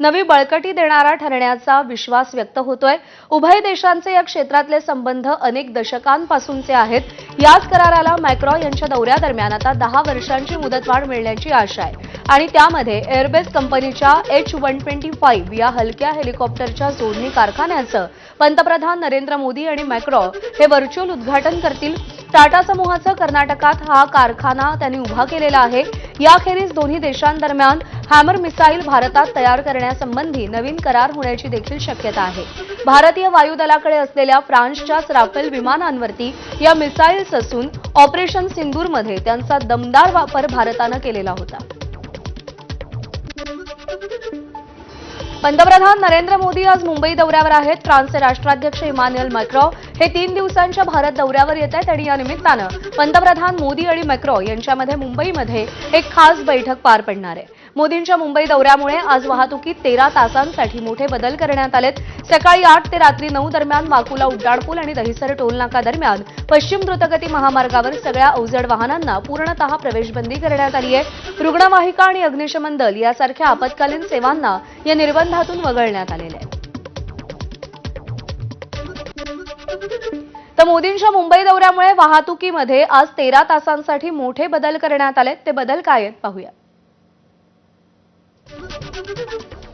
नवी बळकटी देणारा ठरण्याचा विश्वास व्यक्त होतोय। उभय देशांचे या क्षेत्रातले संबंध अनेक दशकांपासूनचे आहेत। याच कराराला मॅक्रॉन यांच्या दौऱ्यादरम्यान आता 10 वर्षांची मुदतवाढ मिळण्याची आशा आहे आणि त्यामध्ये एअरबेस कंपनीच्या H-125 या हलक्या हेलिकॉप्टरच्या जोडणी कारखान्याचं पंतप्रधान नरेंद्र मोदी आणि मॅक्रॉन हे व्हर्च्युअल उद्घाटन करतील। टाटा समूहाचा कर्नाटकात हा कारखाना त्यांनी उभा केलेला आहे। याखेरीज दोन्ही देशांदरम्यान हॅमर मिसाईल भारतात तयार करण्यासंबंधी नवीन करार होण्याची देखील शक्यता आहे। भारतीय वायुदलाकडे असलेल्या फ्रान्सच्याच राफेल विमानांवरती या मिसाईल्स असून ऑपरेशन सिंदूरमध्ये त्यांचा दमदार वापर भारतानं केलेला होता। पंतप्रधान नरेंद्र मोदी आज मुंबई दौऱ्यावर आहेत। फ्रान्सचे राष्ट्राध्यक्ष इमॅन्युएल मॅक्रॉन हे 3 दिवसांच्या भारत दौऱ्यावर येत आहेत आणि या निमित्तानं पंतप्रधान मोदी आणि मॅक्रॉन यांच्यामध्ये मुंबईमध्ये एक खास बैठक पार पडणार आहे। मोदींच्या मुंबई दौऱ्यामुळे आज वाहतुकीत 13 तासांसाठी मोठे बदल करण्यात आलेत। सकाळी 8 ते रात्री 9 दरम्यान वाकुला उड्डाणपूल आणि दहिसर टोलनाका दरम्यान पश्चिम द्रुतगती महामार्गावर सगळ्या अवजड वाहनांना पूर्णतः प्रवेशबंदी करण्यात आली आहे। रुग्णवाहिका आणि अग्निशमन दल यासारख्या आपत्कालीन सेवांना या निर्बंधातून वगळण्यात आलेले आहे। तर मोदींच्या मुंबई दौऱ्यामुळे वाहतुकीमध्ये आज 13 तासांसाठी मोठे बदल करण्यात आले। ते बदल काय आहेत पाहूया।